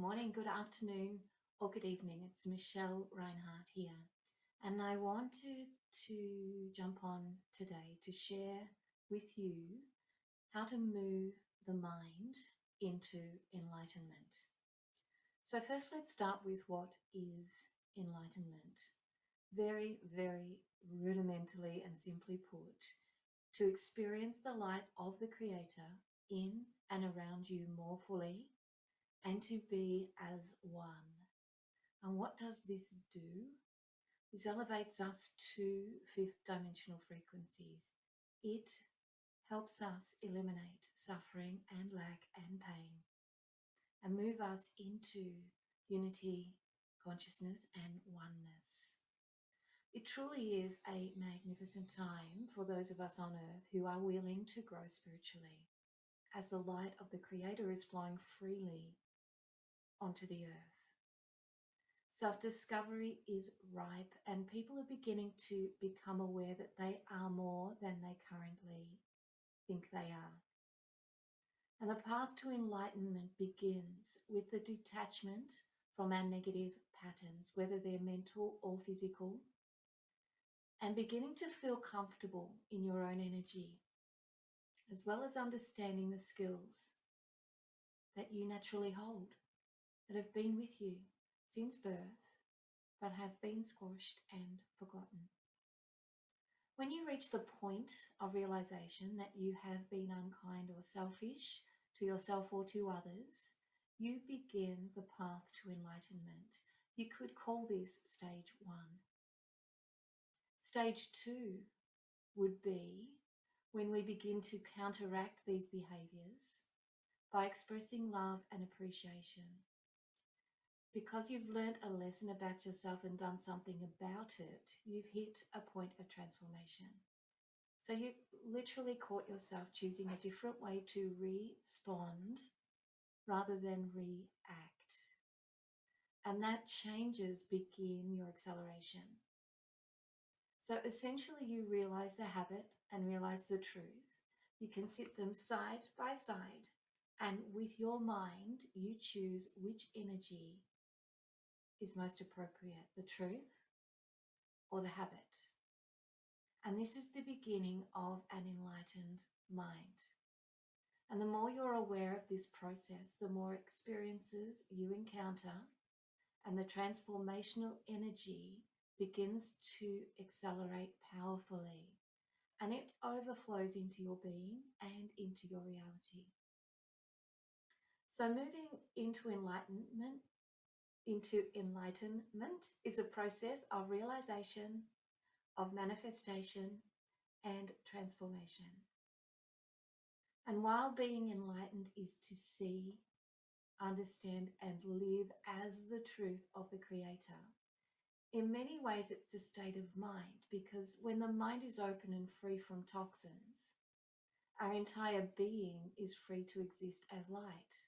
morning, good afternoon, or good evening. It's Michelle Reinhardt here, and I wanted to jump on today to share with you how to move the mind into enlightenment. So, first, let's start with what is enlightenment. Very, very rudimentally and simply put, to experience the light of the Creator in and around you more fully and to be as one. And what does this do? This elevates us to fifth dimensional frequencies. It helps us eliminate suffering and lack and pain and move us into unity, consciousness, and oneness. It truly is a magnificent time for those of us on earth who are willing to grow spiritually, as the light of the Creator is flowing freely onto the earth. Self-discovery is ripe, and people are beginning to become aware that they are more than they currently think they are. And the path to enlightenment begins with the detachment from our negative patterns, whether they're mental or physical, and beginning to feel comfortable in your own energy, as well as understanding the skills that you naturally hold, that have been with you since birth, but have been squashed and forgotten. When you reach the point of realization that you have been unkind or selfish to yourself or to others, you begin the path to enlightenment. You could call this stage 1. Stage 2 would be when we begin to counteract these behaviors by expressing love and appreciation. Because you've learned a lesson about yourself and done something about it, you've hit a point of transformation. So you literally caught yourself choosing a different way to respond rather than react. And that changes begin your acceleration. So essentially you realize the habit and realize the truth. You can sit them side by side, and with your mind, you choose which energy is most appropriate, the truth or the habit. And this is the beginning of an enlightened mind. And the more you're aware of this process, the more experiences you encounter, and the transformational energy begins to accelerate powerfully, and it overflows into your being and into your reality. So moving into enlightenment is a process of realization, of manifestation, and transformation. And while being enlightened is to see, understand, and live as the truth of the Creator, in many ways it's a state of mind, because when the mind is open and free from toxins, our entire being is free to exist as light,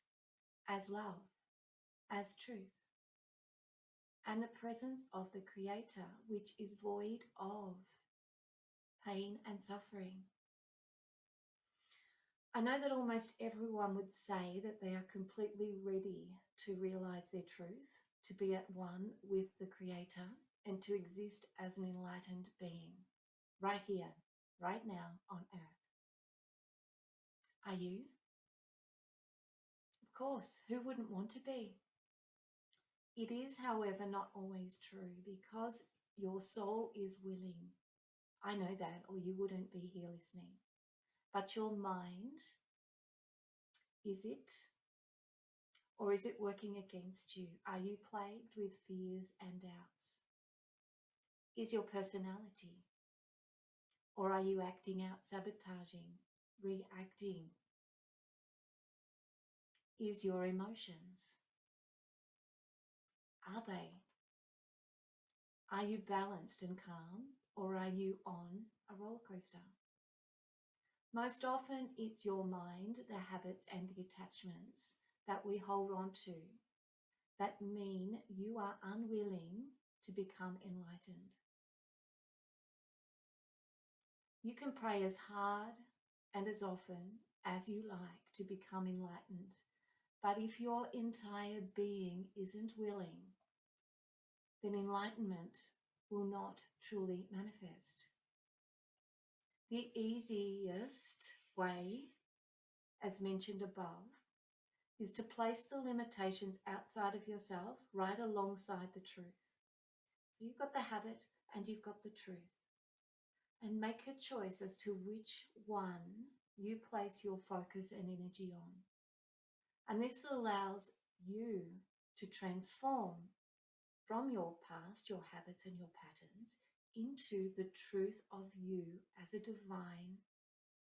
as love, as truth, and the presence of the Creator, which is void of pain and suffering. I know that almost everyone would say that they are completely ready to realize their truth, to be at one with the Creator, and to exist as an enlightened being, right here, right now on earth. Are you? Of course, who wouldn't want to be? It is, however, not always true, because your soul is willing. I know that, or you wouldn't be here listening. But your mind, is it? Or is it working against you? Are you plagued with fears and doubts? Is your personality? Or are you acting out, sabotaging, reacting? Is your emotions? Are they? Are you balanced and calm, or are you on a roller coaster? Most often it's your mind, the habits and the attachments that we hold on to that mean you are unwilling to become enlightened. You can pray as hard and as often as you like to become enlightened, But if your entire being isn't willing, then enlightenment will not truly manifest. The easiest way, as mentioned above, is to place the limitations outside of yourself right alongside the truth. So you've got the habit and you've got the truth. And make a choice as to which one you place your focus and energy on. And this allows you to transform from your past, your habits and your patterns, into the truth of you as a divine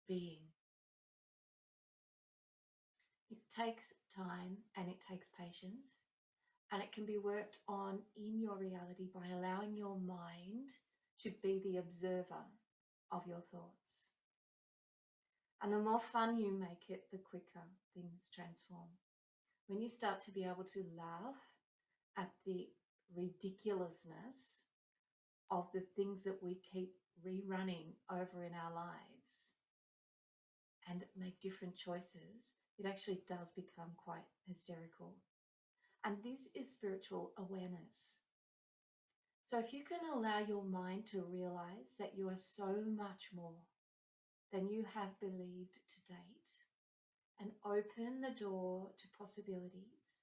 being. It takes time and it takes patience, and it can be worked on in your reality by allowing your mind to be the observer of your thoughts. And the more fun you make it, the quicker things transform. When you start to be able to laugh at the ridiculousness of the things that we keep rerunning over in our lives and make different choices, it actually does become quite hysterical. And this is spiritual awareness. So if you can allow your mind to realize that you are so much more than you have believed to date, and open the door to possibilities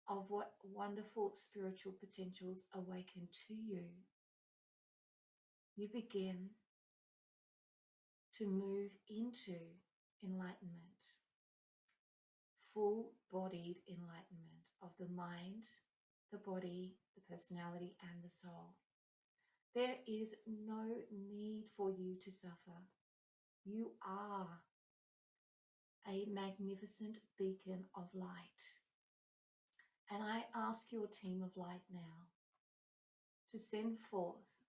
of what wonderful spiritual potentials awaken to you, you begin to move into enlightenment, full-bodied enlightenment of the mind, the body, the personality, and the soul. There is no need for you to suffer. You are a magnificent beacon of light. And I ask your team of light now to send forth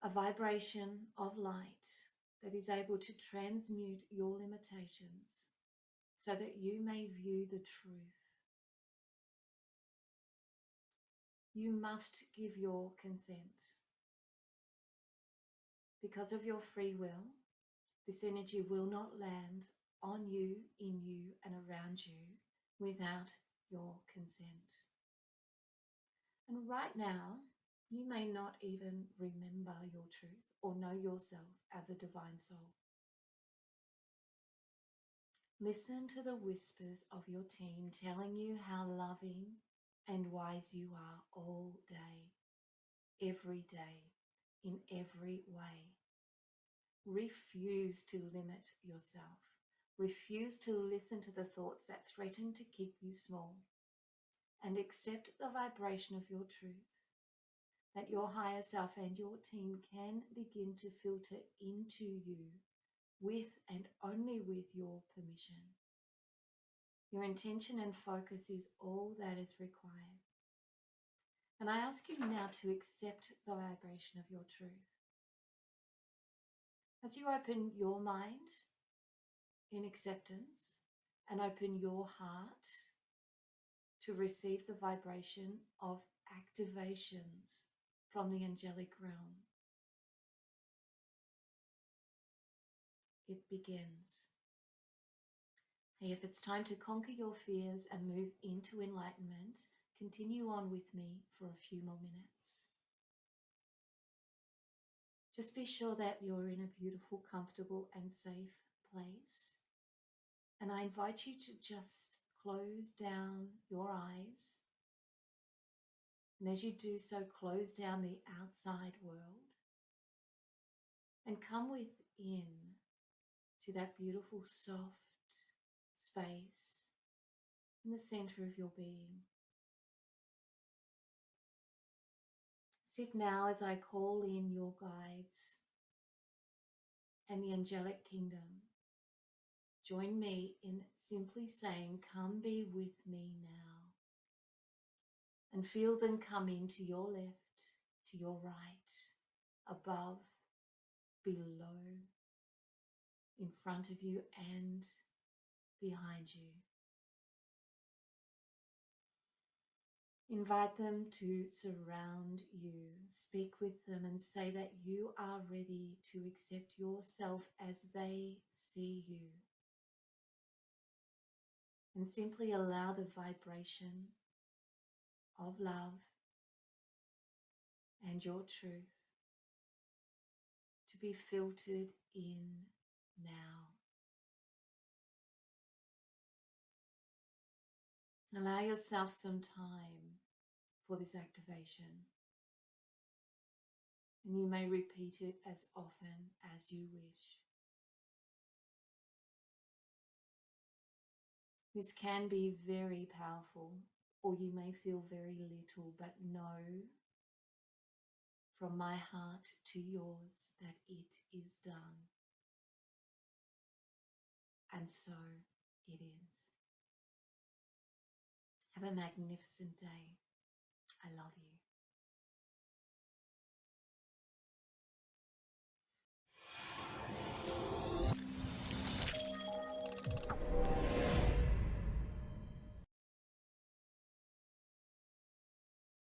a vibration of light that is able to transmute your limitations so that you may view the truth. You must give your consent. Because of your free will, this energy will not land on you, in you, and around you without your consent. And right now, you may not even remember your truth or know yourself as a divine soul. Listen to the whispers of your team telling you how loving and wise you are all day, every day, in every way. Refuse to limit yourself. Refuse to listen to the thoughts that threaten to keep you small, and accept the vibration of your truth, that your higher self and your team can begin to filter into you with and only with your permission. Your intention and focus is all that is required. And I ask you now to accept the vibration of your truth. As you open your mind in acceptance and open your heart to receive the vibration of activations from the angelic realm, it begins. Hey, if it's time to conquer your fears and move into enlightenment, continue on with me for a few more minutes. Just be sure that you're in a beautiful, comfortable, and safe place. And I invite you to just close down your eyes. And as you do so, close down the outside world and come within to that beautiful, soft space in the center of your being. Sit now as I call in your guides and the angelic kingdom. Join me in simply saying, "Come be with me now." And feel them come into your left, to your right, above, below, in front of you, and behind you. Invite them to surround you. Speak with them and say that you are ready to accept yourself as they see you. and simply allow the vibration of love and your truth to be filtered in now. Allow yourself some time for this activation, and you may repeat it as often as you wish. This can be very powerful, or you may feel very little, but know from my heart to yours that it is done. And so it is. Have a magnificent day. I love you.